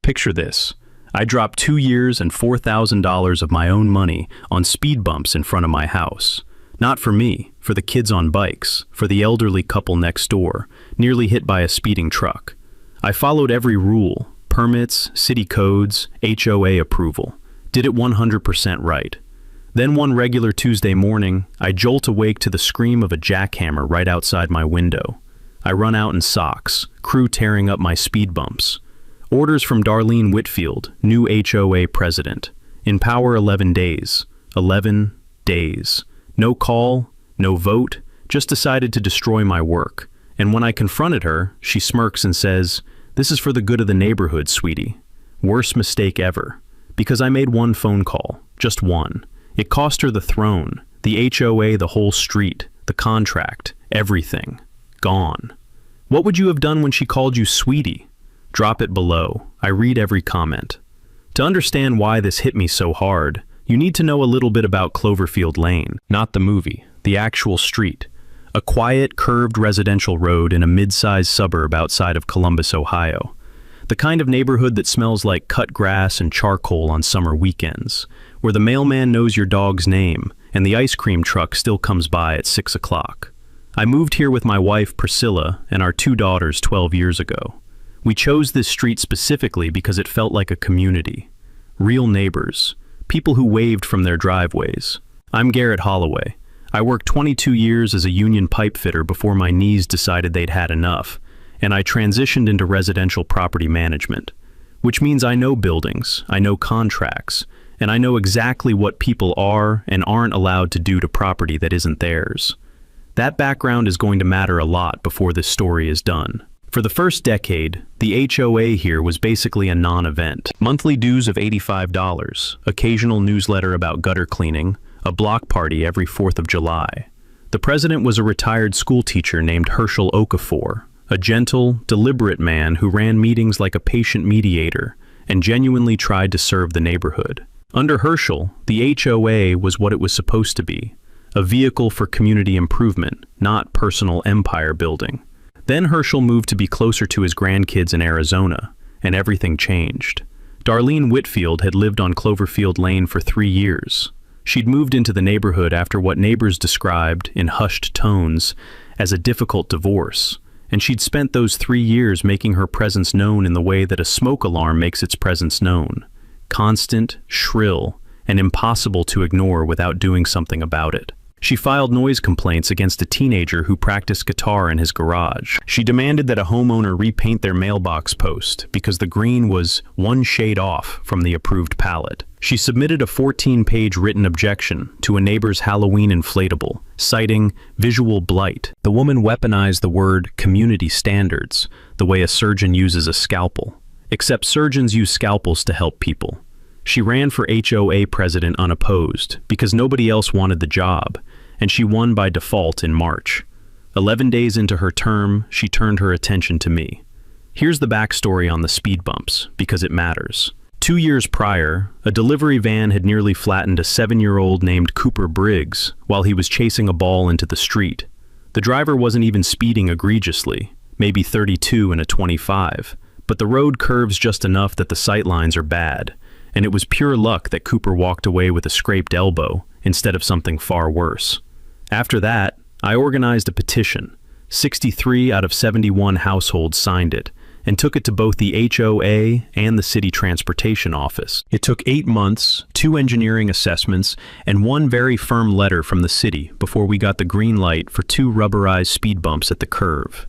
Picture this. I dropped 2 years and $4,000 of my own money on speed bumps in front of my house. Not for me, for the kids on bikes, for the elderly couple next door, nearly hit by a speeding truck. I followed every rule, permits, city codes, HOA approval. Did it 100% right. Then one regular Tuesday morning, I jolt awake to the scream of a jackhammer right outside my window. I run out in socks, crew tearing up my speed bumps. Orders from Darlene Whitfield, new HOA president. In power 11 days. 11 days. No call, no vote, just decided to destroy my work. And when I confronted her, she smirks and says, "This is for the good of the neighborhood, sweetie." Worst mistake ever. Because I made one phone call, just one. It cost her the throne, the HOA, the whole street, the contract, everything. Gone. What would you have done when she called you sweetie? Drop it below. I read every comment. To understand why this hit me so hard, you need to know a little bit about Cloverfield Lane, not the movie, the actual street. A quiet, curved residential road in a mid-sized suburb outside of Columbus, Ohio. The kind of neighborhood that smells like cut grass and charcoal on summer weekends, where the mailman knows your dog's name and the ice cream truck still comes by at 6 o'clock. I moved here with my wife Priscilla and our 2 daughters 12 years ago. We chose this street specifically because it felt like a community. Real neighbors, people who waved from their driveways. I'm Garrett Holloway. I worked 22 years as a union pipe fitter before my knees decided they'd had enough, and I transitioned into residential property management, which means I know buildings, I know contracts, and I know exactly what people are and aren't allowed to do to property that isn't theirs. That background is going to matter a lot before this story is done. For the first decade, the HOA here was basically a non-event. Monthly dues of $85, occasional newsletter about gutter cleaning, a block party every 4th of July. The president was a retired school teacher named Herschel Okafor, a gentle, deliberate man who ran meetings like a patient mediator and genuinely tried to serve the neighborhood. Under Herschel, the HOA was what it was supposed to be, a vehicle for community improvement, not personal empire building. Then Herschel moved to be closer to his grandkids in Arizona, and everything changed. Darlene Whitfield had lived on Cloverfield Lane for 3 years. She'd moved into the neighborhood after what neighbors described, in hushed tones, as a difficult divorce, and she'd spent those 3 years making her presence known in the way that a smoke alarm makes its presence known. Constant, shrill, and impossible to ignore without doing something about it. She filed noise complaints against a teenager who practiced guitar in his garage. She demanded that a homeowner repaint their mailbox post because the green was 1 shade off from the approved palette. She submitted a 14-page written objection to a neighbor's Halloween inflatable, citing visual blight. The woman weaponized the word community standards, the way a surgeon uses a scalpel. Except surgeons use scalpels to help people. She ran for HOA president unopposed because nobody else wanted the job, and she won by default in March. 11 days into her term, she turned her attention to me. Here's the backstory on the speed bumps, because it matters. 2 years prior, a delivery van had nearly flattened a 7-year-old named Cooper Briggs while he was chasing a ball into the street. The driver wasn't even speeding egregiously, maybe 32 and a 25, but the road curves just enough that the sightlines are bad, and it was pure luck that Cooper walked away with a scraped elbow instead of something far worse. After that, I organized a petition. 63 out of 71 households signed it, and took it to both the HOA and the city transportation office. It took 8 months, 2 engineering assessments, and 1 very firm letter from the city before we got the green light for 2 rubberized speed bumps at the curve.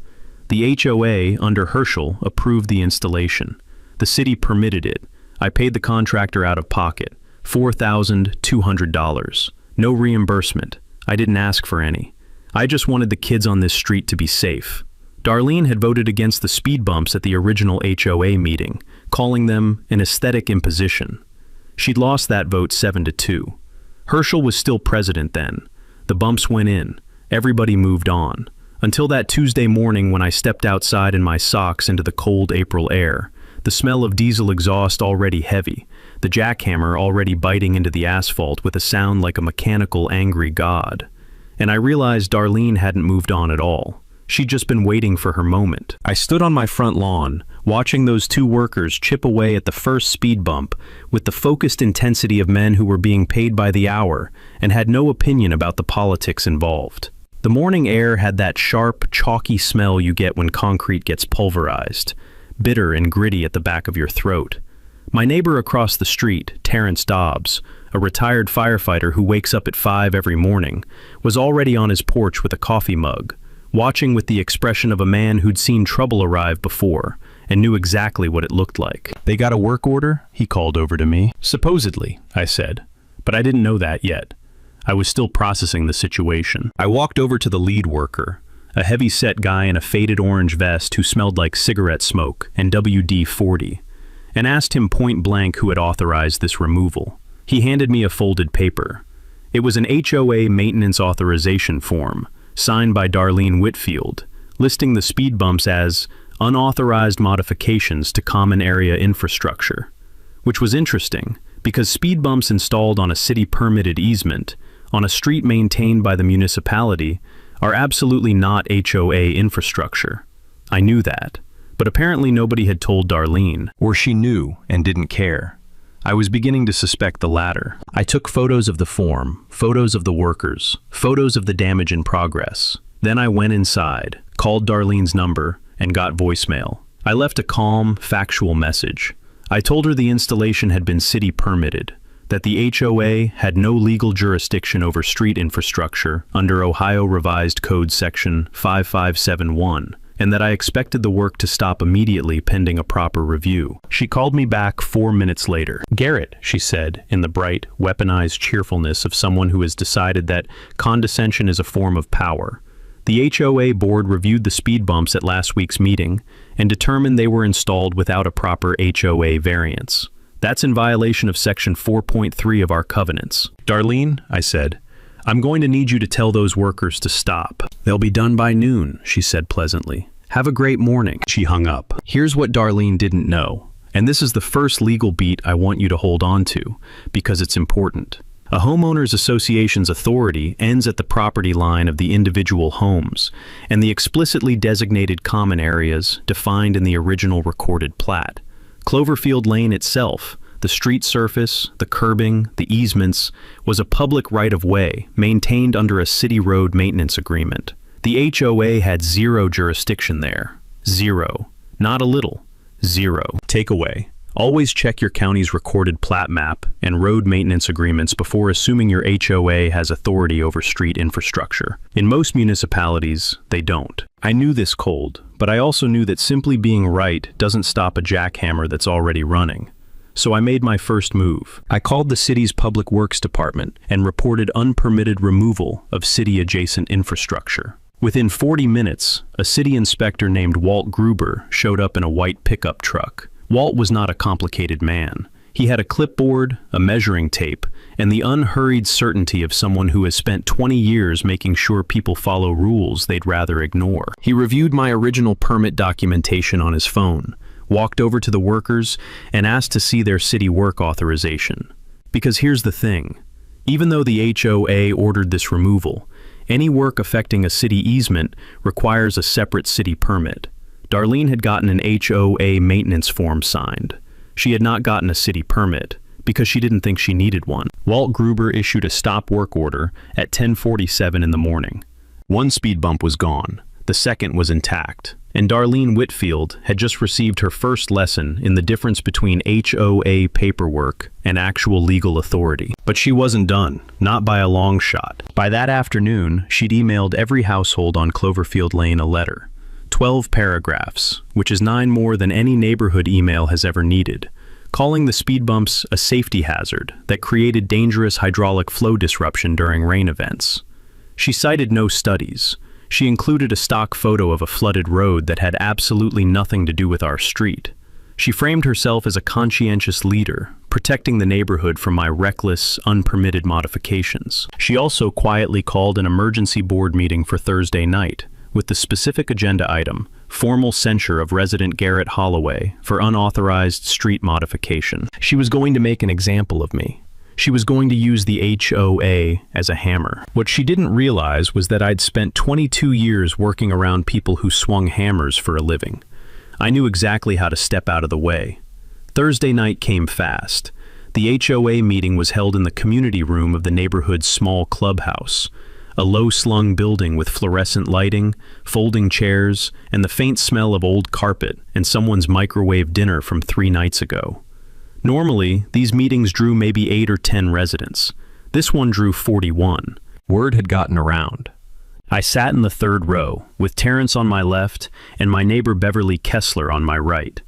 The HOA, under Herschel, approved the installation. The city permitted it. I paid the contractor out of pocket, $4,200. No reimbursement. I didn't ask for any. I just wanted the kids on this street to be safe. Darlene had voted against the speed bumps at the original HOA meeting, calling them an aesthetic imposition. She'd lost that vote 7-2. Herschel was still president then. The bumps went in. Everybody moved on. Until that Tuesday morning when I stepped outside in my socks into the cold April air. The smell of diesel exhaust already heavy, the jackhammer already biting into the asphalt with a sound like a mechanical, angry god. And I realized Darlene hadn't moved on at all. She'd just been waiting for her moment. I stood on my front lawn, watching those two workers chip away at the first speed bump with the focused intensity of men who were being paid by the hour and had no opinion about the politics involved. The morning air had that sharp, chalky smell you get when concrete gets pulverized, bitter and gritty at the back of your throat. My neighbor across the street, Terrence Dobbs, a retired firefighter who wakes up at 5 every morning, was already on his porch with a coffee mug, watching with the expression of a man who'd seen trouble arrive before and knew exactly what it looked like. "They got a work order?" he called over to me. "Supposedly," I said, but I didn't know that yet. I was still processing the situation. I walked over to the lead worker, a heavy-set guy in a faded orange vest who smelled like cigarette smoke and WD-40, and asked him point-blank who had authorized this removal. He handed me a folded paper. It was an HOA maintenance authorization form, signed by Darlene Whitfield, listing the speed bumps as unauthorized modifications to common area infrastructure, which was interesting because speed bumps installed on a city-permitted easement, on a street maintained by the municipality, are absolutely not HOA infrastructure. I knew that, but apparently nobody had told Darlene, or she knew and didn't care. I was beginning to suspect the latter. I took photos of the form, photos of the workers, photos of the damage in progress. Then I went inside, called Darlene's number, and got voicemail. I left a calm, factual message. I told her the installation had been city permitted, that the HOA had no legal jurisdiction over street infrastructure under Ohio Revised Code Section 5571, and that I expected the work to stop immediately pending a proper review. She called me back 4 minutes later. "Garrett," she said, in the bright, weaponized cheerfulness of someone who has decided that condescension is a form of power. "The HOA board reviewed the speed bumps at last week's meeting and determined they were installed without a proper HOA variance. That's in violation of Section 4.3 of our covenants." "Darlene," I said, "I'm going to need you to tell those workers to stop." "They'll be done by noon," she said pleasantly. "Have a great morning." She hung up. Here's what Darlene didn't know, and this is the first legal beat I want you to hold on to, because it's important. A homeowners association's authority ends at the property line of the individual homes, and the explicitly designated common areas defined in the original recorded plat. Cloverfield Lane itself, the street surface, the curbing, the easements, was a public right-of-way maintained under a city road maintenance agreement. The HOA had zero jurisdiction there. Zero. Not a little. Zero. Takeaway. Always check your county's recorded plat map and road maintenance agreements before assuming your HOA has authority over street infrastructure. In most municipalities, they don't. I knew this cold, but I also knew that simply being right doesn't stop a jackhammer that's already running. So I made my first move. I called the city's Public Works Department and reported unpermitted removal of city-adjacent infrastructure. Within 40 minutes, a city inspector named Walt Gruber showed up in a white pickup truck. Walt was not a complicated man. He had a clipboard, a measuring tape, and the unhurried certainty of someone who has spent 20 years making sure people follow rules they'd rather ignore. He reviewed my original permit documentation on his phone, walked over to the workers, and asked to see their city work authorization. Because here's the thing. Even though the HOA ordered this removal, any work affecting a city easement requires a separate city permit. Darlene had gotten an HOA maintenance form signed. She had not gotten a city permit because she didn't think she needed one. Walt Gruber issued a stop work order at 10:47 in the morning. One speed bump was gone. The second was intact. And Darlene Whitfield had just received her first lesson in the difference between HOA paperwork and actual legal authority. But she wasn't done, not by a long shot. By that afternoon, she'd emailed every household on Cloverfield Lane a letter. 12 paragraphs, which is 9 more than any neighborhood email has ever needed, calling the speed bumps a safety hazard that created dangerous hydraulic flow disruption during rain events. She cited no studies. She included a stock photo of a flooded road that had absolutely nothing to do with our street. She framed herself as a conscientious leader, protecting the neighborhood from my reckless, unpermitted modifications. She also quietly called an emergency board meeting for Thursday night, with the specific agenda item, formal censure of resident Garrett Holloway for unauthorized street modification. She was going to make an example of me. She was going to use the HOA as a hammer. What she didn't realize was that I'd spent 22 years working around people who swung hammers for a living. I knew exactly how to step out of the way. Thursday night came fast. The HOA meeting was held in the community room of the neighborhood's small clubhouse, a low-slung building with fluorescent lighting, folding chairs, and the faint smell of old carpet and someone's microwave dinner from 3 nights ago. Normally, these meetings drew maybe 8 or 10 residents. This one drew 41. Word had gotten around. I sat in the third row, with Terrence on my left and my neighbor Beverly Kessler on my right.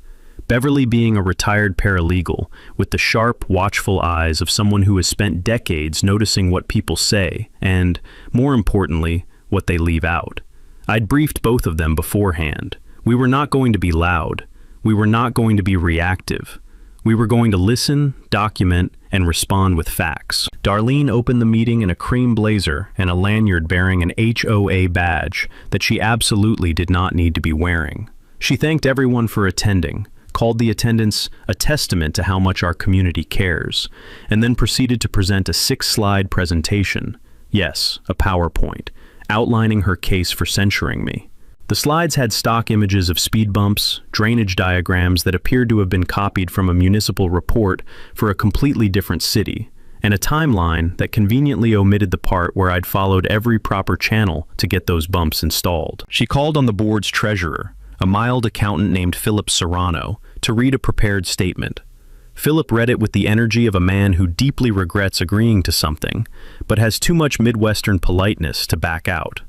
Beverly being a retired paralegal, with the sharp, watchful eyes of someone who has spent decades noticing what people say and, more importantly, what they leave out. I'd briefed both of them beforehand. We were not going to be loud. We were not going to be reactive. We were going to listen, document, and respond with facts. Darlene opened the meeting in a cream blazer and a lanyard bearing an HOA badge that she absolutely did not need to be wearing. She thanked everyone for attending, called the attendance a testament to how much our community cares, and then proceeded to present a 6-slide presentation, yes, a PowerPoint, outlining her case for censuring me. The slides had stock images of speed bumps, drainage diagrams that appeared to have been copied from a municipal report for a completely different city, and a timeline that conveniently omitted the part where I'd followed every proper channel to get those bumps installed. She called on the board's treasurer, a mild accountant named Philip Serrano, to read a prepared statement. Philip read it with the energy of a man who deeply regrets agreeing to something, but has too much Midwestern politeness to back out.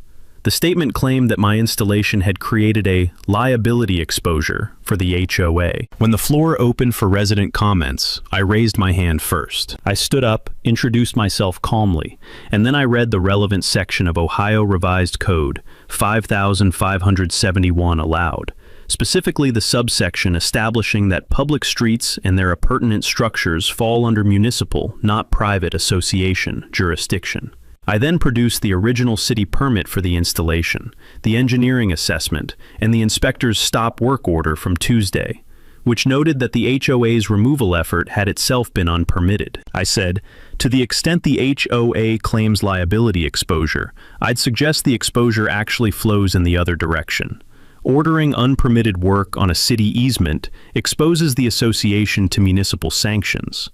The statement claimed that my installation had created a liability exposure for the HOA. When the floor opened for resident comments, I raised my hand first. I stood up, introduced myself calmly, and then I read the relevant section of Ohio Revised Code 5571 aloud, specifically the subsection establishing that public streets and their appurtenant structures fall under municipal, not private association jurisdiction. I then produced the original city permit for the installation, the engineering assessment, and the inspector's stop work order from Tuesday, which noted that the HOA's removal effort had itself been unpermitted. I said, to the extent the HOA claims liability exposure, I'd suggest the exposure actually flows in the other direction. Ordering unpermitted work on a city easement exposes the association to municipal sanctions.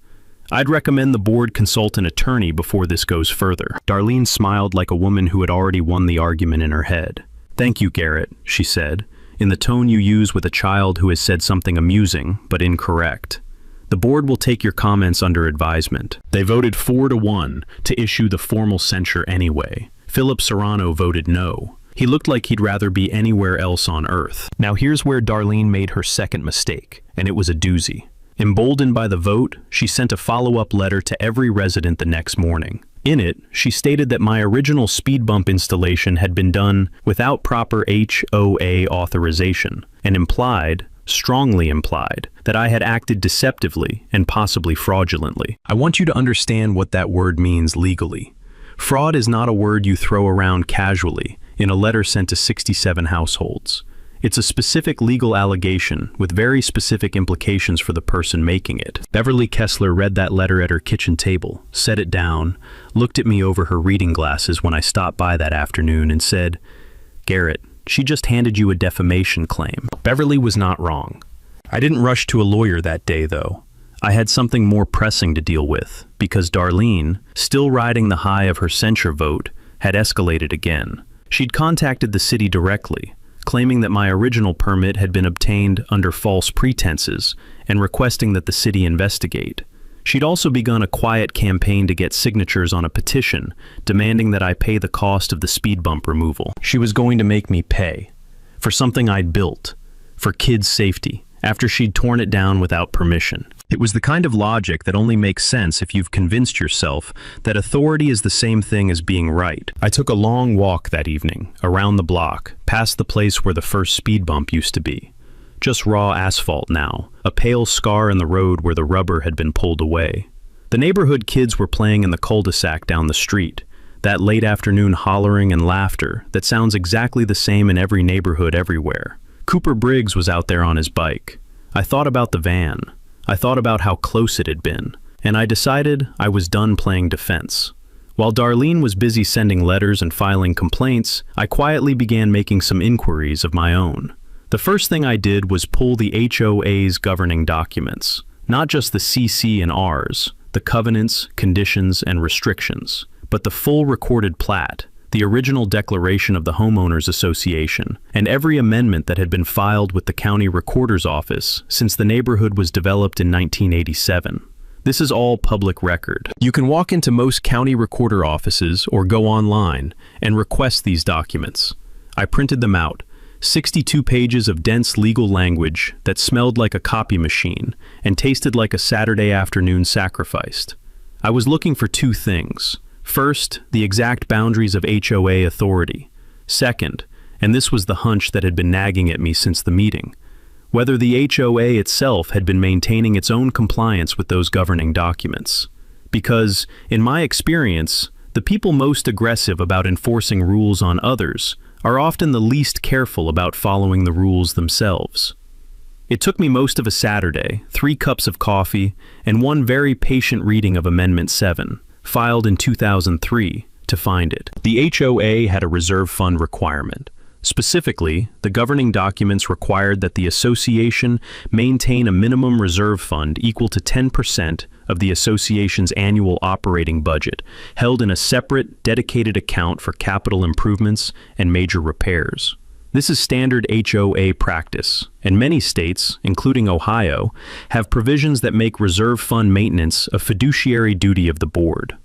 I'd recommend the board consult an attorney before this goes further. Darlene smiled like a woman who had already won the argument in her head. Thank you, Garrett, she said, in the tone you use with a child who has said something amusing but incorrect. The board will take your comments under advisement. They voted 4-1 to issue the formal censure anyway. Philip Serrano voted no. He looked like he'd rather be anywhere else on earth. Now here's where Darlene made her second mistake, and it was a doozy. Emboldened by the vote, she sent a follow-up letter to every resident the next morning. In it, she stated that my original speed bump installation had been done without proper HOA authorization, and strongly implied, that I had acted deceptively and possibly fraudulently. I want you to understand what that word means legally. Fraud is not a word you throw around casually in a letter sent to 67 households. It's a specific legal allegation with very specific implications for the person making it. Beverly Kessler read that letter at her kitchen table, set it down, looked at me over her reading glasses when I stopped by that afternoon and said, "Garrett, she just handed you a defamation claim." Beverly was not wrong. I didn't rush to a lawyer that day, though. I had something more pressing to deal with, because Darlene, still riding the high of her censure vote, had escalated again. She'd contacted the city directly, claiming that my original permit had been obtained under false pretenses and requesting that the city investigate. She'd also begun a quiet campaign to get signatures on a petition demanding that I pay the cost of the speed bump removal. She was going to make me pay for something I'd built, for kids' safety, after she'd torn it down without permission. It was the kind of logic that only makes sense if you've convinced yourself that authority is the same thing as being right. I took a long walk that evening, around the block, past the place where the first speed bump used to be. Just raw asphalt now, a pale scar in the road where the rubber had been pulled away. The neighborhood kids were playing in the cul-de-sac down the street, that late afternoon hollering and laughter that sounds exactly the same in every neighborhood everywhere. Cooper Briggs was out there on his bike. I thought about the van. I thought about how close it had been, and I decided I was done playing defense. While Darlene was busy sending letters and filing complaints, I quietly began making some inquiries of my own. The first thing I did was pull the HOA's governing documents, not just the CC and Rs, the covenants, conditions, and restrictions, but the full recorded plat, the original declaration of the Homeowners Association, and every amendment that had been filed with the county recorder's office since the neighborhood was developed in 1987. This is all public record. You can walk into most county recorder offices or go online and request these documents. I printed them out, 62 pages of dense legal language that smelled like a copy machine and tasted like a Saturday afternoon sacrificed. I was looking for two things. First, the exact boundaries of HOA authority. Second, and this was the hunch that had been nagging at me since the meeting, whether the HOA itself had been maintaining its own compliance with those governing documents. Because, in my experience, the people most aggressive about enforcing rules on others are often the least careful about following the rules themselves. It took me most of a Saturday, 3 cups of coffee, and one very patient reading of Amendment 7, filed in 2003, to find it. The HOA had a reserve fund requirement. Specifically, the governing documents required that the association maintain a minimum reserve fund equal to 10% of the association's annual operating budget, held in a separate, dedicated account for capital improvements and major repairs. This is standard HOA practice, and many states, including Ohio, have provisions that make reserve fund maintenance a fiduciary duty of the board.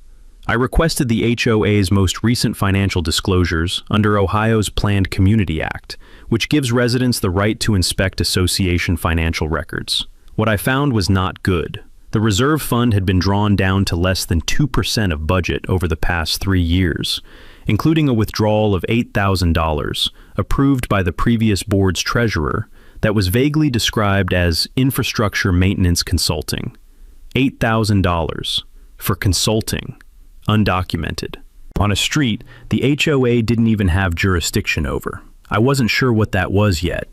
I requested the HOA's most recent financial disclosures under Ohio's Planned Community Act, which gives residents the right to inspect association financial records. What I found was not good. The reserve fund had been drawn down to less than 2% of budget over the past 3 years, including a withdrawal of $8,000 approved by the previous board's treasurer that was vaguely described as infrastructure maintenance consulting. $8,000 for consulting. Undocumented. On a street the HOA didn't even have jurisdiction over. I wasn't sure what that was yet,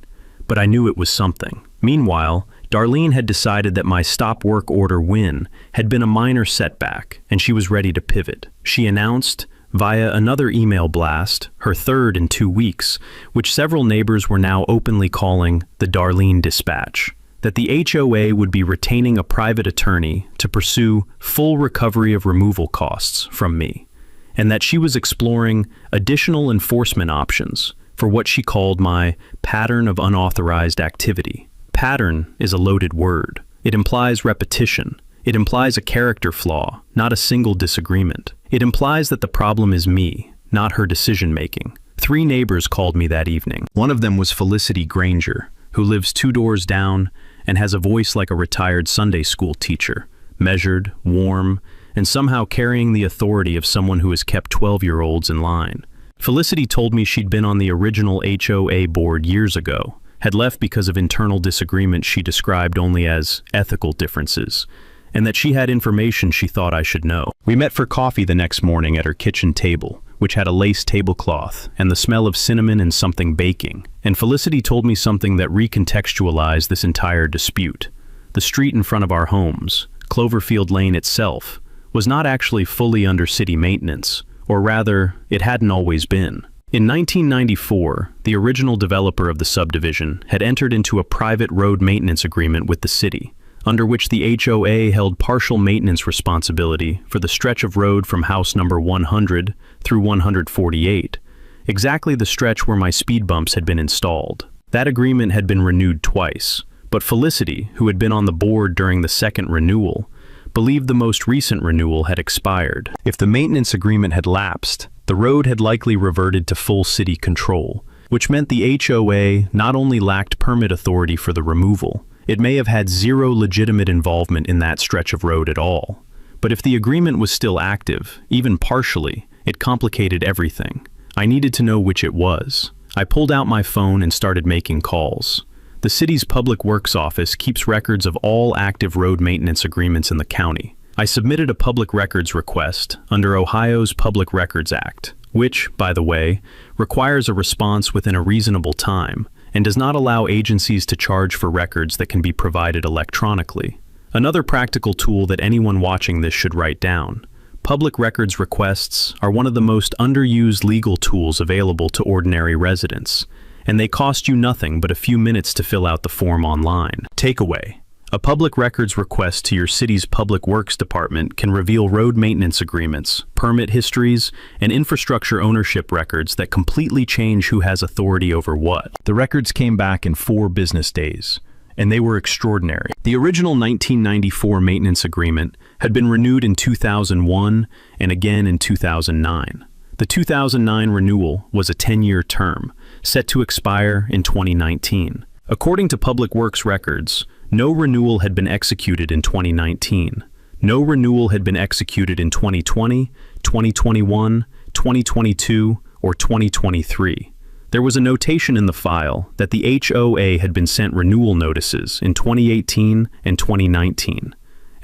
but I knew it was something. Meanwhile, Darlene had decided that my stop work order win had been a minor setback, and she was ready to pivot. She announced, via another email blast, her third in 2 weeks, which several neighbors were now openly calling the Darlene Dispatch, that the HOA would be retaining a private attorney to pursue full recovery of removal costs from me, and that she was exploring additional enforcement options for what she called my pattern of unauthorized activity. Pattern is a loaded word. It implies repetition. It implies a character flaw, not a single disagreement. It implies that the problem is me, not her decision-making. 3 neighbors called me that evening. One of them was Felicity Granger, who lives 2 doors down and has a voice like a retired Sunday school teacher, measured, warm, and somehow carrying the authority of someone who has kept 12-year-olds in line. Felicity told me she'd been on the original HOA board years ago, had left because of internal disagreements she described only as ethical differences, and that she had information she thought I should know. We met for coffee the next morning at her kitchen table, which had a lace tablecloth and the smell of cinnamon and something baking, and Felicity told me something that recontextualized this entire dispute. The street in front of our homes, Cloverfield Lane itself, was not actually fully under city maintenance, or rather, it hadn't always been. In 1994, the original developer of the subdivision had entered into a private road maintenance agreement with the city, under which the HOA held partial maintenance responsibility for the stretch of road from house number 100 through 148, exactly the stretch where my speed bumps had been installed. That agreement had been renewed twice, but Felicity, who had been on the board during the second renewal, believed the most recent renewal had expired. If the maintenance agreement had lapsed, the road had likely reverted to full city control, which meant the HOA not only lacked permit authority for the removal, it may have had zero legitimate involvement in that stretch of road at all. But if the agreement was still active, even partially, it complicated everything. I needed to know which it was. I pulled out my phone and started making calls. The city's Public Works office keeps records of all active road maintenance agreements in the county. I submitted a public records request under Ohio's Public Records Act, which, by the way, requires a response within a reasonable time and does not allow agencies to charge for records that can be provided electronically. Another practical tool that anyone watching this should write down. Public records requests are one of the most underused legal tools available to ordinary residents, and they cost you nothing but a few minutes to fill out the form online. Takeaway: a public records request to your city's public works department can reveal road maintenance agreements, permit histories, and infrastructure ownership records that completely change who has authority over what. The records came back in 4 business days, and they were extraordinary. The original 1994 maintenance agreement had been renewed in 2001 and again in 2009. The 2009 renewal was a 10-year term, set to expire in 2019. According to Public Works records, no renewal had been executed in 2019. No renewal had been executed in 2020, 2021, 2022, or 2023. There was a notation in the file that the HOA had been sent renewal notices in 2018 and 2019,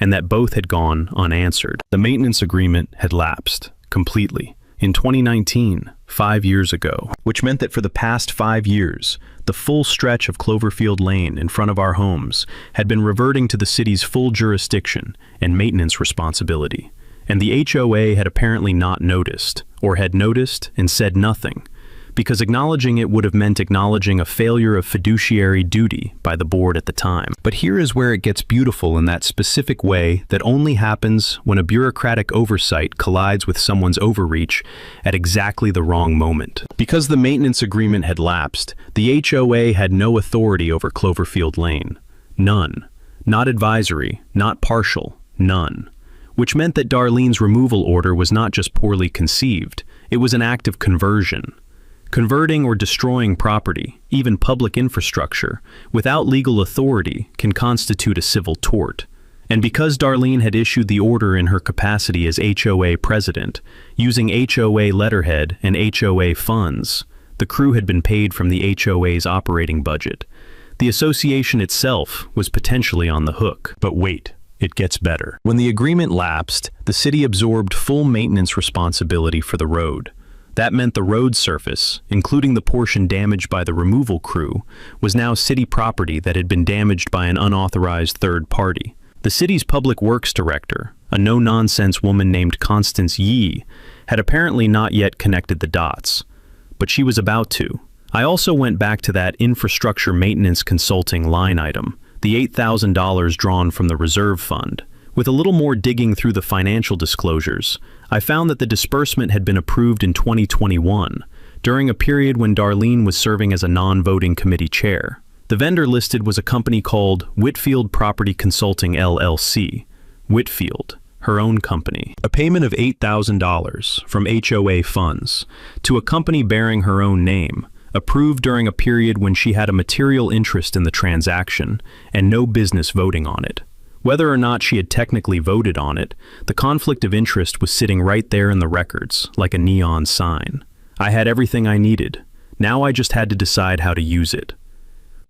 and that both had gone unanswered. The maintenance agreement had lapsed completely in 2019, 5 years ago, which meant that for the past 5 years, the full stretch of Cloverfield Lane in front of our homes had been reverting to the city's full jurisdiction and maintenance responsibility. And the HOA had apparently not noticed, or had noticed and said nothing, because acknowledging it would have meant acknowledging a failure of fiduciary duty by the board at the time. But here is where it gets beautiful in that specific way that only happens when a bureaucratic oversight collides with someone's overreach at exactly the wrong moment. Because the maintenance agreement had lapsed, the HOA had no authority over Cloverfield Lane. None. Not advisory, not partial, none. Which meant that Darlene's removal order was not just poorly conceived, it was an act of conversion. Converting or destroying property, even public infrastructure, without legal authority can constitute a civil tort. And because Darlene had issued the order in her capacity as HOA president, using HOA letterhead and HOA funds, the crew had been paid from the HOA's operating budget. The association itself was potentially on the hook. But wait, it gets better. When the agreement lapsed, the city absorbed full maintenance responsibility for the road. That meant the road surface, including the portion damaged by the removal crew, was now city property that had been damaged by an unauthorized third party. The city's public works director, a no-nonsense woman named Constance Yee, had apparently not yet connected the dots, but she was about to. I also went back to that infrastructure maintenance consulting line item, the $8,000 drawn from the reserve fund. With a little more digging through the financial disclosures, I found that the disbursement had been approved in 2021, during a period when Darlene was serving as a non-voting committee chair. The vendor listed was a company called Whitfield Property Consulting LLC. Whitfield, her own company. A payment of $8,000 from HOA funds to a company bearing her own name, approved during a period when she had a material interest in the transaction and no business voting on it. Whether or not she had technically voted on it, the conflict of interest was sitting right there in the records, like a neon sign. I had everything I needed. Now I just had to decide how to use it.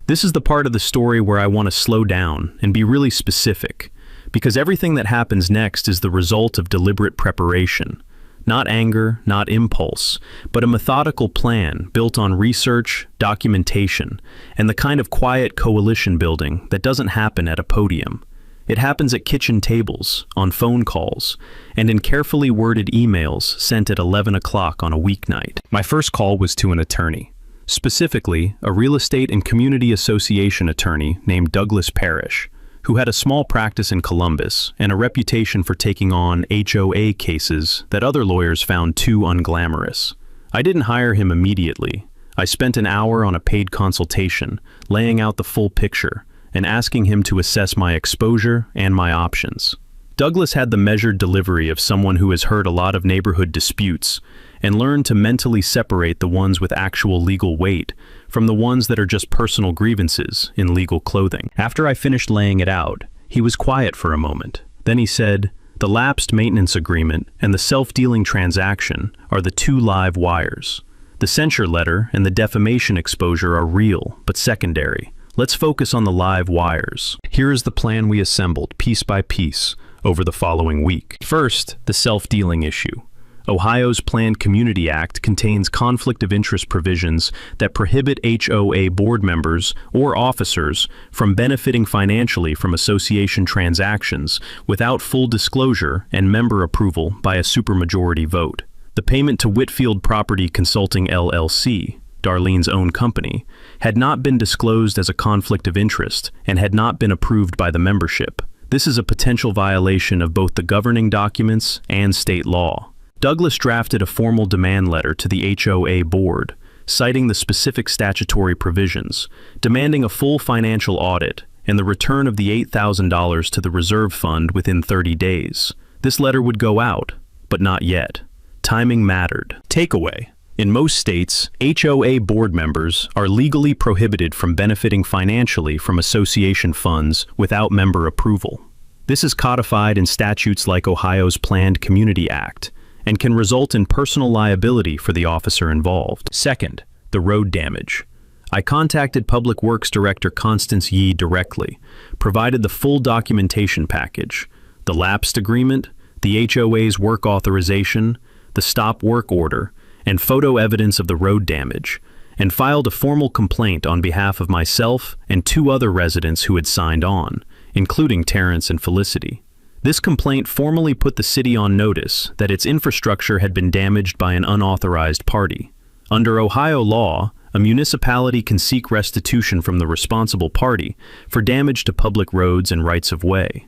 This is the part of the story where I want to slow down and be really specific, because everything that happens next is the result of deliberate preparation. Not anger, not impulse, but a methodical plan built on research, documentation, and the kind of quiet coalition building that doesn't happen at a podium. It happens at kitchen tables, on phone calls, and in carefully worded emails sent at 11 o'clock on a weeknight. My first call was to an attorney, specifically a real estate and community association attorney named Douglas Parrish, who had a small practice in Columbus and a reputation for taking on HOA cases that other lawyers found too unglamorous. I didn't hire him immediately. I spent an hour on a paid consultation, laying out the full picture, and asking him to assess my exposure and my options. Douglas had the measured delivery of someone who has heard a lot of neighborhood disputes and learned to mentally separate the ones with actual legal weight from the ones that are just personal grievances in legal clothing. After I finished laying it out, he was quiet for a moment. Then he said, "The lapsed maintenance agreement and the self-dealing transaction are the 2 live wires. The censure letter and the defamation exposure are real, but secondary. Let's focus on the live wires." Here is the plan we assembled, piece by piece, over the following week. First, the self-dealing issue. Ohio's Planned Community Act contains conflict of interest provisions that prohibit HOA board members or officers from benefiting financially from association transactions without full disclosure and member approval by a supermajority vote. The payment to Whitfield Property Consulting LLC, Darlene's own company, had not been disclosed as a conflict of interest and had not been approved by the membership. This is a potential violation of both the governing documents and state law. Douglas drafted a formal demand letter to the HOA board, citing the specific statutory provisions, demanding a full financial audit and the return of the $8,000 to the reserve fund within 30 days. This letter would go out, but not yet. Timing mattered. Takeaway. In most states, HOA board members are legally prohibited from benefiting financially from association funds without member approval. This is codified in statutes like Ohio's Planned Community Act, and can result in personal liability for the officer involved. Second, the road damage. I contacted Public Works Director Constance Yee directly, provided the full documentation package, the lapsed agreement, the HOA's work authorization, the stop work order, and photo evidence of the road damage, and filed a formal complaint on behalf of myself and 2 other residents who had signed on, including Terrence and Felicity. This complaint formally put the city on notice that its infrastructure had been damaged by an unauthorized party. Under Ohio law, a municipality can seek restitution from the responsible party for damage to public roads and rights of way.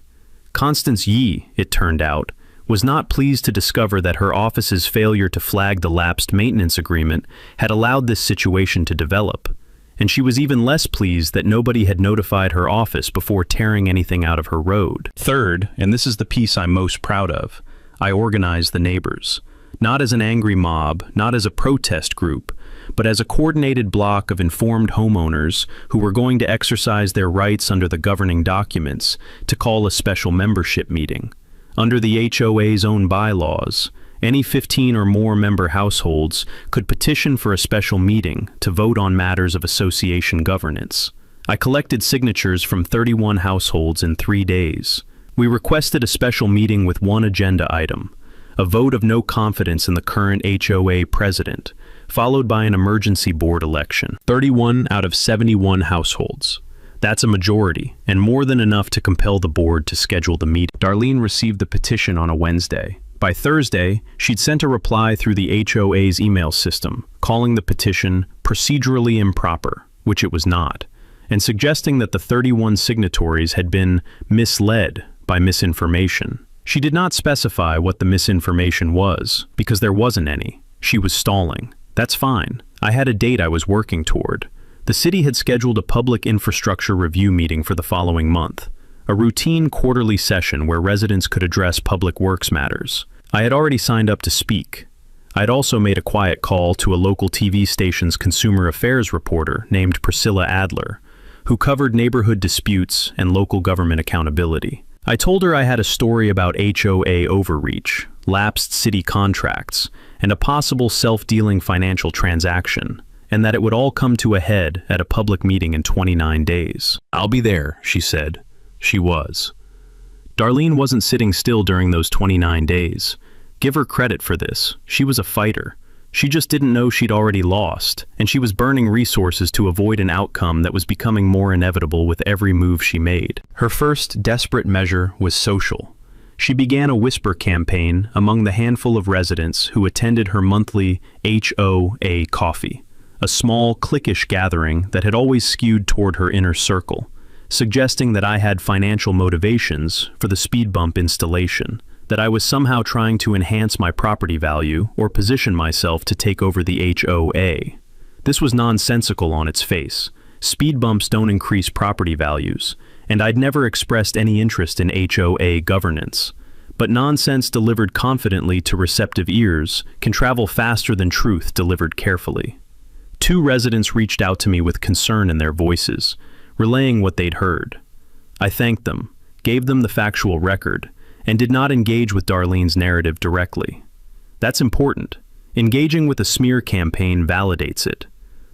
Constance Yee, it turned out, was not pleased to discover that her office's failure to flag the lapsed maintenance agreement had allowed this situation to develop. And she was even less pleased that nobody had notified her office before tearing anything out of her road. Third, and this is the piece I'm most proud of, I organized the neighbors. Not as an angry mob, not as a protest group, but as a coordinated block of informed homeowners who were going to exercise their rights under the governing documents to call a special membership meeting. Under the HOA's own bylaws, any 15 or more member households could petition for a special meeting to vote on matters of association governance. I collected signatures from 31 households in 3 days. We requested a special meeting with one agenda item, a vote of no confidence in the current HOA president, followed by an emergency board election. 31 out of 71 households. That's a majority, and more than enough to compel the board to schedule the meeting. Darlene received the petition on a Wednesday. By Thursday, she'd sent a reply through the HOA's email system, calling the petition procedurally improper, which it was not, and suggesting that the 31 signatories had been misled by misinformation. She did not specify what the misinformation was, because there wasn't any. She was stalling. That's fine. I had a date I was working toward. The city had scheduled a public infrastructure review meeting for the following month, a routine quarterly session where residents could address public works matters. I had already signed up to speak. I had also made a quiet call to a local TV station's consumer affairs reporter named Priscilla Adler, who covered neighborhood disputes and local government accountability. I told her I had a story about HOA overreach, lapsed city contracts, and a possible self-dealing financial transaction, and that it would all come to a head at a public meeting in 29 days. "I'll be there," she said. She was. Darlene wasn't sitting still during those 29 days. Give her credit for this. She was a fighter. She just didn't know she'd already lost, and she was burning resources to avoid an outcome that was becoming more inevitable with every move she made. Her first desperate measure was social. She began a whisper campaign among the handful of residents who attended her monthly HOA coffee, a small, cliquish gathering that had always skewed toward her inner circle, suggesting that I had financial motivations for the speed bump installation, that I was somehow trying to enhance my property value or position myself to take over the HOA. This was nonsensical on its face. Speed bumps don't increase property values, and I'd never expressed any interest in HOA governance. But nonsense delivered confidently to receptive ears can travel faster than truth delivered carefully. 2 residents reached out to me with concern in their voices, relaying what they'd heard. I thanked them, gave them the factual record, and did not engage with Darlene's narrative directly. That's important. Engaging with a smear campaign validates it.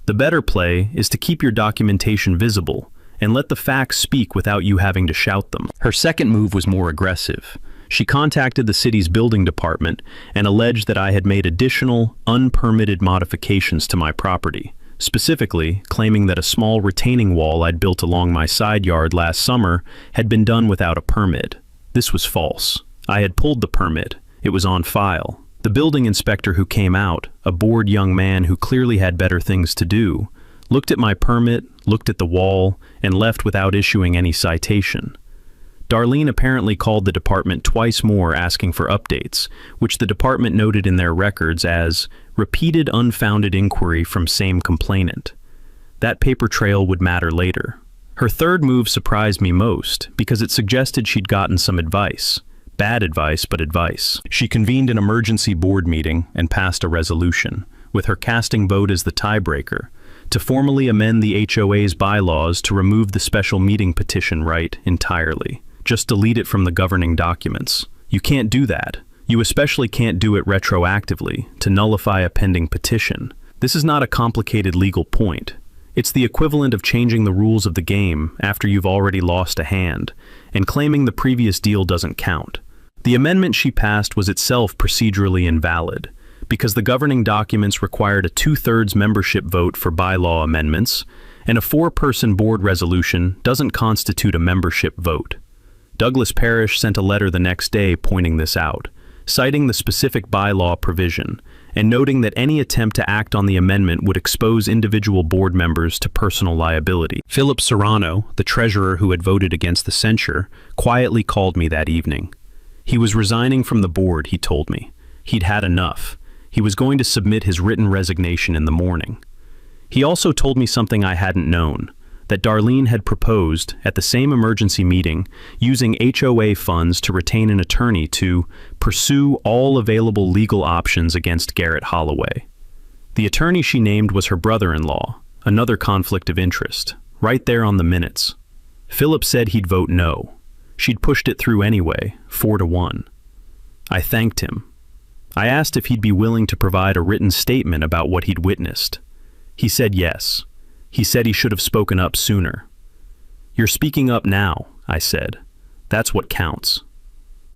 The better play is to keep your documentation visible and let the facts speak without you having to shout them. Her second move was more aggressive. She contacted the city's building department and alleged that I had made additional, unpermitted modifications to my property, specifically claiming that a small retaining wall I'd built along my side yard last summer had been done without a permit. This was false. I had pulled the permit. It was on file. The building inspector who came out, a bored young man who clearly had better things to do, looked at my permit, looked at the wall, and left without issuing any citation. Darlene apparently called the department twice more asking for updates, which the department noted in their records as repeated unfounded inquiry from same complainant. That paper trail would matter later. Her third move surprised me most because it suggested she'd gotten some advice. Bad advice, but advice. She convened an emergency board meeting and passed a resolution, with her casting vote as the tiebreaker, to formally amend the HOA's bylaws to remove the special meeting petition right entirely. Just delete it from the governing documents. You can't do that. You especially can't do it retroactively to nullify a pending petition. This is not a complicated legal point. It's the equivalent of changing the rules of the game after you've already lost a hand and claiming the previous deal doesn't count. The amendment she passed was itself procedurally invalid because the governing documents required a 2/3 membership vote for bylaw amendments, and a 4-person board resolution doesn't constitute a membership vote. Douglas Parrish sent a letter the next day pointing this out, citing the specific bylaw provision, and noting that any attempt to act on the amendment would expose individual board members to personal liability. Philip Serrano, the treasurer who had voted against the censure, quietly called me that evening. He was resigning from the board, he told me. He'd had enough. He was going to submit his written resignation in the morning. He also told me something I hadn't known, that Darlene had proposed, at the same emergency meeting, using HOA funds to retain an attorney to pursue all available legal options against Garrett Holloway. The attorney she named was her brother-in-law, another conflict of interest, right there on the minutes. Philip said he'd vote no. She'd pushed it through anyway, 4-1. I thanked him. I asked if he'd be willing to provide a written statement about what he'd witnessed. He said yes. He said he should have spoken up sooner. "You're speaking up now," I said. "That's what counts."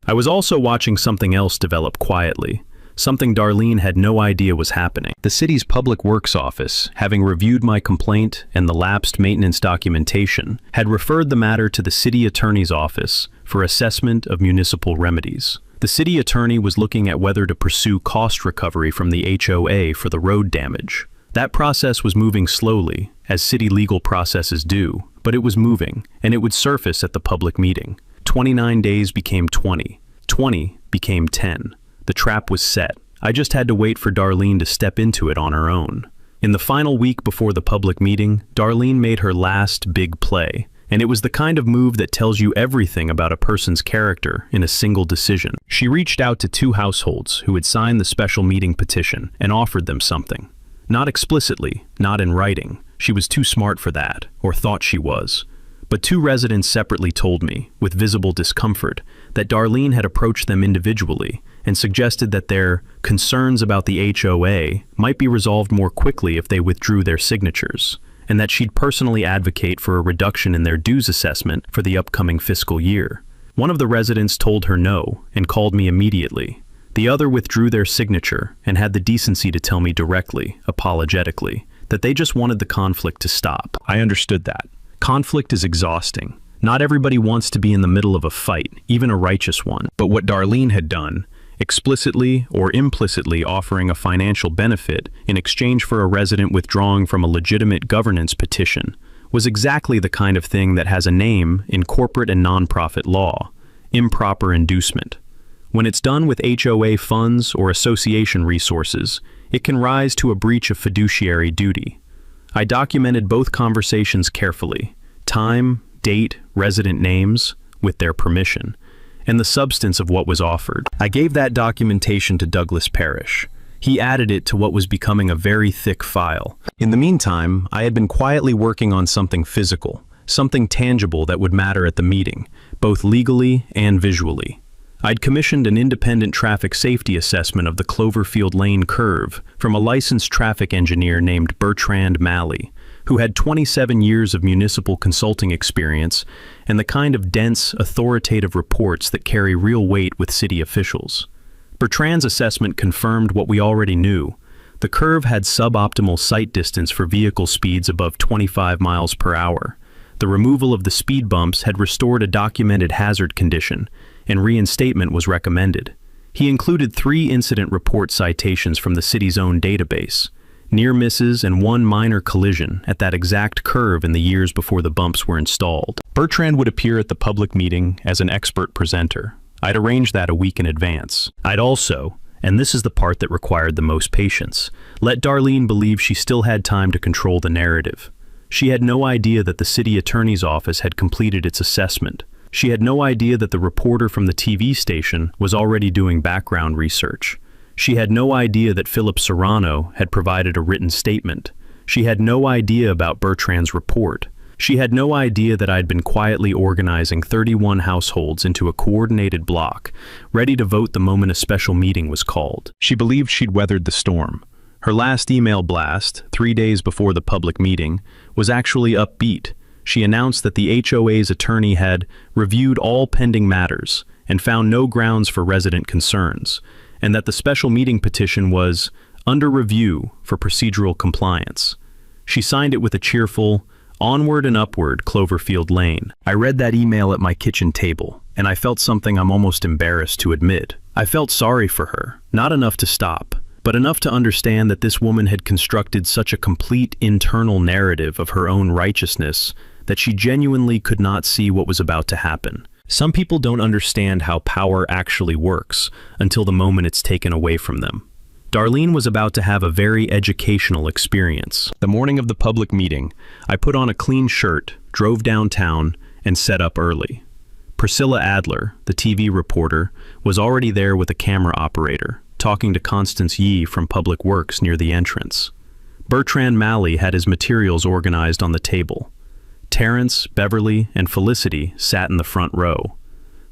I was also watching something else develop quietly, something Darlene had no idea was happening. The city's public works office, having reviewed my complaint and the lapsed maintenance documentation, had referred the matter to the city attorney's office for assessment of municipal remedies. The city attorney was looking at whether to pursue cost recovery from the HOA for the road damage. That process was moving slowly, as city legal processes do, but it was moving, and it would surface at the public meeting. 29 days became 20. 20 became 10. The trap was set. I just had to wait for Darlene to step into it on her own. In the final week before the public meeting, Darlene made her last big play, and it was the kind of move that tells you everything about a person's character in a single decision. She reached out to 2 households who had signed the special meeting petition and offered them something. Not explicitly, not in writing. She was too smart for that, or thought she was. But 2 residents separately told me, with visible discomfort, that Darlene had approached them individually and suggested that their concerns about the HOA might be resolved more quickly if they withdrew their signatures, and that she'd personally advocate for a reduction in their dues assessment for the upcoming fiscal year. One of the residents told her no and called me immediately. The other withdrew their signature and had the decency to tell me directly, apologetically, that they just wanted the conflict to stop. I understood that. Conflict is exhausting. Not everybody wants to be in the middle of a fight, even a righteous one. But what Darlene had done, explicitly or implicitly offering a financial benefit in exchange for a resident withdrawing from a legitimate governance petition, was exactly the kind of thing that has a name in corporate and nonprofit law: improper inducement. When it's done with HOA funds or association resources, it can rise to a breach of fiduciary duty. I documented both conversations carefully: time, date, resident names, with their permission, and the substance of what was offered. I gave that documentation to Douglas Parrish. He added it to what was becoming a very thick file. In the meantime, I had been quietly working on something physical, something tangible that would matter at the meeting, both legally and visually. I'd commissioned an independent traffic safety assessment of the Cloverfield Lane curve from a licensed traffic engineer named Bertrand Malley, who had 27 years of municipal consulting experience and the kind of dense, authoritative reports that carry real weight with city officials. Bertrand's assessment confirmed what we already knew. The curve had suboptimal sight distance for vehicle speeds above 25 miles per hour. The removal of the speed bumps had restored a documented hazard condition, and reinstatement was recommended. He included 3 incident report citations from the city's own database, near misses and 1 minor collision at that exact curve in the years before the bumps were installed. Bertrand would appear at the public meeting as an expert presenter. I'd arranged that a week in advance. I'd also, and this is the part that required the most patience, let Darlene believe she still had time to control the narrative. She had no idea that the city attorney's office had completed its assessment. She had no idea that the reporter from the TV station was already doing background research. She had no idea that Philip Serrano had provided a written statement. She had no idea about Bertrand's report. She had no idea that I'd been quietly organizing 31 households into a coordinated block, ready to vote the moment a special meeting was called. She believed she'd weathered the storm. Her last email blast, 3 days before the public meeting, was actually upbeat. She announced that the HOA's attorney had reviewed all pending matters and found no grounds for resident concerns, and that the special meeting petition was under review for procedural compliance. She signed it with a cheerful, "Onward and upward, Cloverfield Lane." I read that email at my kitchen table, and I felt something I'm almost embarrassed to admit. I felt sorry for her, not enough to stop, but enough to understand that this woman had constructed such a complete internal narrative of her own righteousness that she genuinely could not see what was about to happen. Some people don't understand how power actually works until the moment it's taken away from them. Darlene was about to have a very educational experience. The morning of the public meeting, I put on a clean shirt, drove downtown, and set up early. Priscilla Adler, the TV reporter, was already there with a camera operator, talking to Constance Yee from Public Works near the entrance. Bertrand Malley had his materials organized on the table. Terrence, Beverly, and Felicity sat in the front row.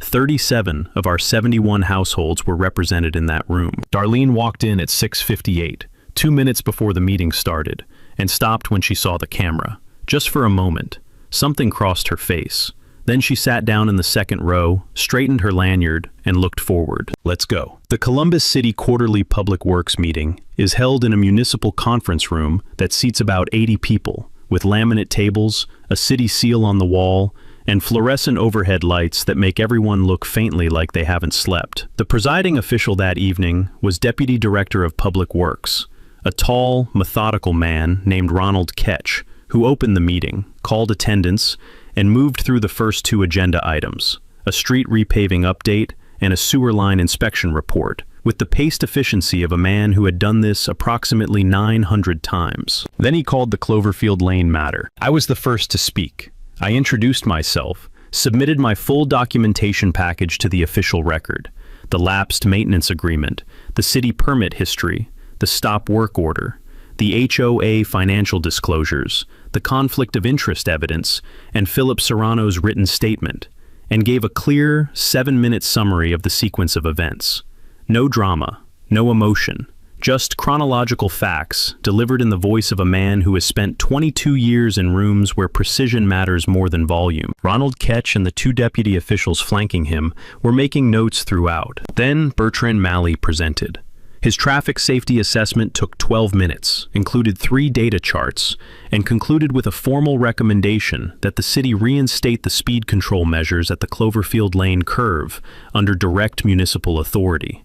37 of our 71 households were represented in that room. Darlene walked in at 6:58, 2 minutes before the meeting started, and stopped when she saw the camera. Just for a moment, something crossed her face. Then she sat down in the second row, straightened her lanyard, and looked forward. Let's go. The Columbus City Quarterly Public Works meeting is held in a municipal conference room that seats about 80 people, with laminate tables, a city seal on the wall, and fluorescent overhead lights that make everyone look faintly like they haven't slept. The presiding official that evening was Deputy Director of Public Works, a tall, methodical man named Ronald Ketch, who opened the meeting, called attendance, and moved through the first 2 agenda items, a street repaving update and a sewer line inspection report, with the paced efficiency of a man who had done this approximately 900 times. Then he called the Cloverfield Lane matter. I was the first to speak. I introduced myself, submitted my full documentation package to the official record, the lapsed maintenance agreement, the city permit history, the stop work order, the HOA financial disclosures, the conflict of interest evidence, and Philip Serrano's written statement, and gave a clear 7-minute summary of the sequence of events. No drama, no emotion, just chronological facts delivered in the voice of a man who has spent 22 years in rooms where precision matters more than volume. Ronald Ketch and the 2 deputy officials flanking him were making notes throughout. Then Bertrand Malley presented. His traffic safety assessment took 12 minutes, included 3 data charts, and concluded with a formal recommendation that the city reinstate the speed control measures at the Cloverfield Lane curve under direct municipal authority.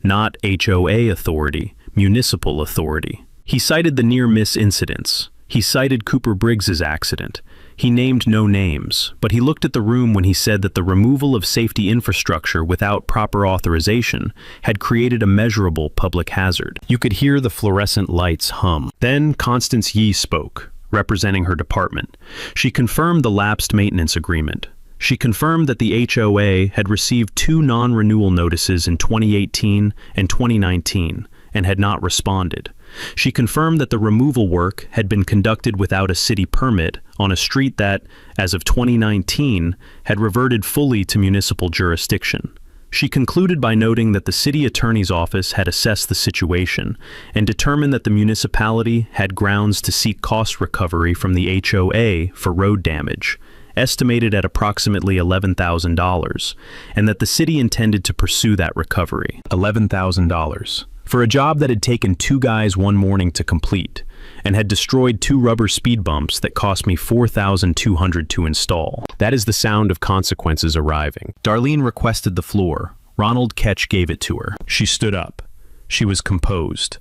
Not HOA authority, municipal authority. He cited the near-miss incidents. He cited Cooper Briggs's accident. He named no names, but he looked at the room when he said that the removal of safety infrastructure without proper authorization had created a measurable public hazard. You could hear the fluorescent lights hum. Then Constance Yee spoke, representing her department. She confirmed the lapsed maintenance agreement. She confirmed that the HOA had received 2 non-renewal notices in 2018 and 2019 and had not responded. She confirmed that the removal work had been conducted without a city permit on a street that, as of 2019, had reverted fully to municipal jurisdiction. She concluded by noting that the city attorney's office had assessed the situation and determined that the municipality had grounds to seek cost recovery from the HOA for road damage, estimated at approximately $11,000, and that the city intended to pursue that recovery. $11,000. For a job that had taken 2 guys one morning to complete, and had destroyed 2 rubber speed bumps that cost me $4,200 to install. That is the sound of consequences arriving. Darlene requested the floor. Ronald Ketch gave it to her. She stood up. She was composed.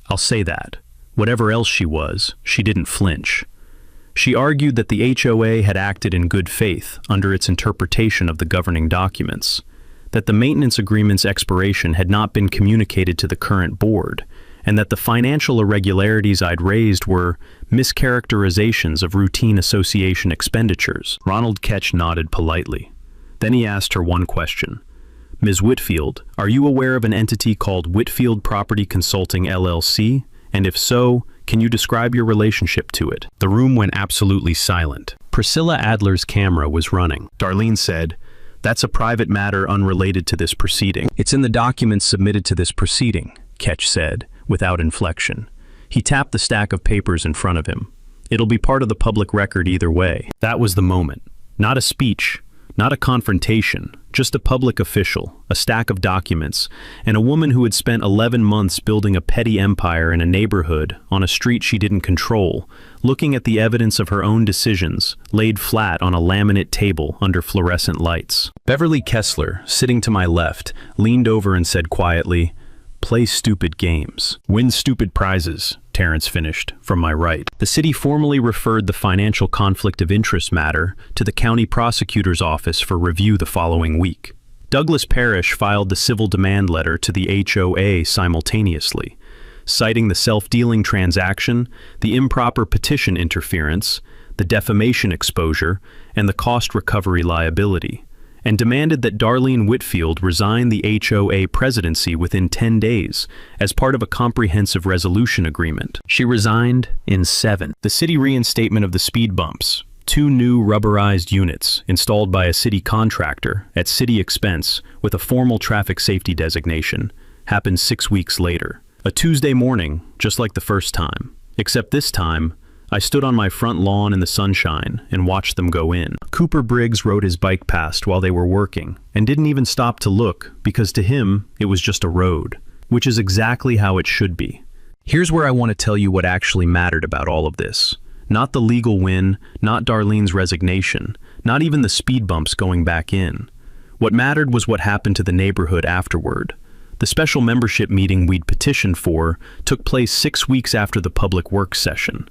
I'll say that. Whatever else she was, she didn't flinch. She argued that the HOA had acted in good faith under its interpretation of the governing documents, that the maintenance agreement's expiration had not been communicated to the current board, and that the financial irregularities I'd raised were mischaracterizations of routine association expenditures. Ronald Ketch nodded politely. Then he asked her one question. Ms. Whitfield, are you aware of an entity called Whitfield Property Consulting LLC? And if so, can you describe your relationship to it? The room went absolutely silent. Priscilla Adler's camera was running. Darlene said, "That's a private matter unrelated to this proceeding." "It's in the documents submitted to this proceeding," Ketch said, without inflection. He tapped the stack of papers in front of him. "It'll be part of the public record either way." That was the moment. Not a speech, not a confrontation, just a public official, a stack of documents, and a woman who had spent 11 months building a petty empire in a neighborhood on a street she didn't control, looking at the evidence of her own decisions, laid flat on a laminate table under fluorescent lights. Beverly Kessler, sitting to my left, leaned over and said quietly, "Play stupid games. Win stupid prizes," Terrence finished, from my right. The city formally referred the financial conflict of interest matter to the county prosecutor's office for review the following week. Douglas Parrish filed the civil demand letter to the HOA simultaneously, citing the self-dealing transaction, the improper petition interference, the defamation exposure, and the cost recovery liability, and demanded that Darlene Whitfield resign the HOA presidency within 10 days as part of a comprehensive resolution agreement. She resigned in 7. The city reinstatement of the speed bumps, 2 new rubberized units installed by a city contractor at city expense with a formal traffic safety designation, happened 6 weeks later. A Tuesday morning, just like the first time, except this time, I stood on my front lawn in the sunshine and watched them go in. Cooper Briggs rode his bike past while they were working and didn't even stop to look because to him it was just a road, which is exactly how it should be. Here's where I want to tell you what actually mattered about all of this. Not the legal win, not Darlene's resignation, not even the speed bumps going back in. What mattered was what happened to the neighborhood afterward. The special membership meeting we'd petitioned for took place 6 weeks after the public works session.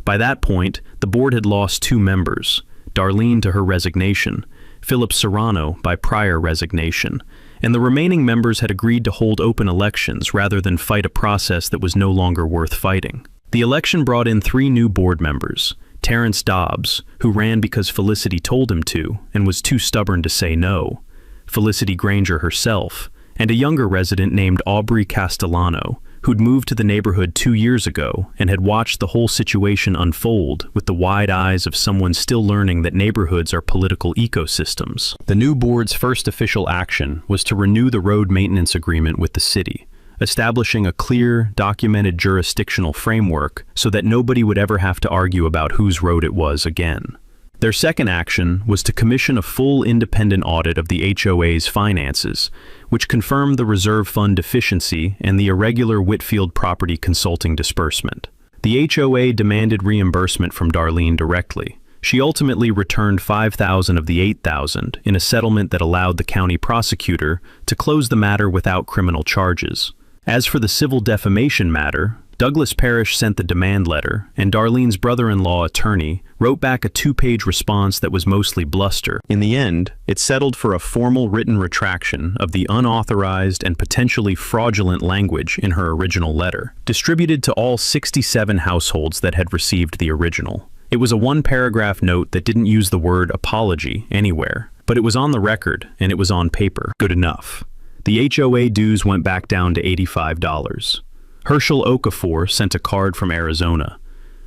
By that point, the board had lost 2 members, Darlene to her resignation, Philip Serrano by prior resignation, and the remaining members had agreed to hold open elections rather than fight a process that was no longer worth fighting. The election brought in 3 new board members, Terrence Dobbs, who ran because Felicity told him to and was too stubborn to say no, Felicity Granger herself, and a younger resident named Aubrey Castellano, who'd moved to the neighborhood 2 years ago and had watched the whole situation unfold with the wide eyes of someone still learning that neighborhoods are political ecosystems. The new board's first official action was to renew the road maintenance agreement with the city, establishing a clear, documented jurisdictional framework so that nobody would ever have to argue about whose road it was again. Their second action was to commission a full independent audit of the HOA's finances, which confirmed the reserve fund deficiency and the irregular Whitfield property consulting disbursement. The HOA demanded reimbursement from Darlene directly. She ultimately returned $5,000 of the $8,000 in a settlement that allowed the county prosecutor to close the matter without criminal charges. As for the civil defamation matter, Douglas Parrish sent the demand letter, and Darlene's brother-in-law attorney wrote back a 2-page response that was mostly bluster. In the end, it settled for a formal written retraction of the unauthorized and potentially fraudulent language in her original letter, distributed to all 67 households that had received the original. It was a 1-paragraph note that didn't use the word apology anywhere, but it was on the record and it was on paper. Good enough. The HOA dues went back down to $85. Herschel Okafor sent a card from Arizona.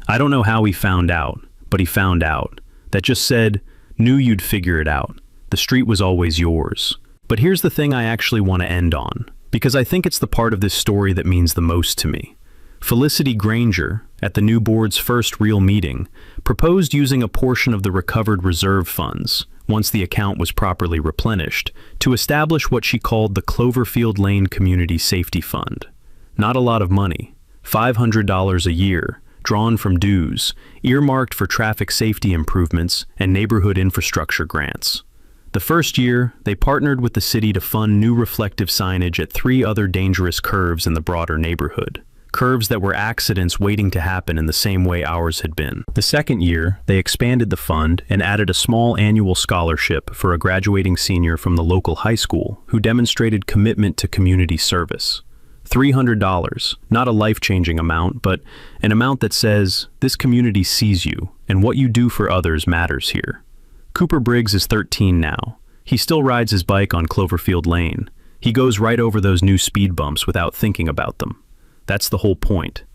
I don't know how he found out, but he found out. That just said, "Knew you'd figure it out. The street was always yours." But here's the thing I actually want to end on, because I think it's the part of this story that means the most to me. Felicity Granger, at the new board's first real meeting, proposed using a portion of the recovered reserve funds, once the account was properly replenished, to establish what she called the Cloverfield Lane Community Safety Fund. Not a lot of money, $500 a year, drawn from dues, earmarked for traffic safety improvements and neighborhood infrastructure grants. The first year, they partnered with the city to fund new reflective signage at 3 other dangerous curves in the broader neighborhood. Curves that were accidents waiting to happen in the same way ours had been. The second year, they expanded the fund and added a small annual scholarship for a graduating senior from the local high school who demonstrated commitment to community service. $300, not a life-changing amount, but an amount that says, this community sees you, and what you do for others matters here. Cooper Briggs is 13 now. He still rides his bike on Cloverfield Lane. He goes right over those new speed bumps without thinking about them. That's the whole point.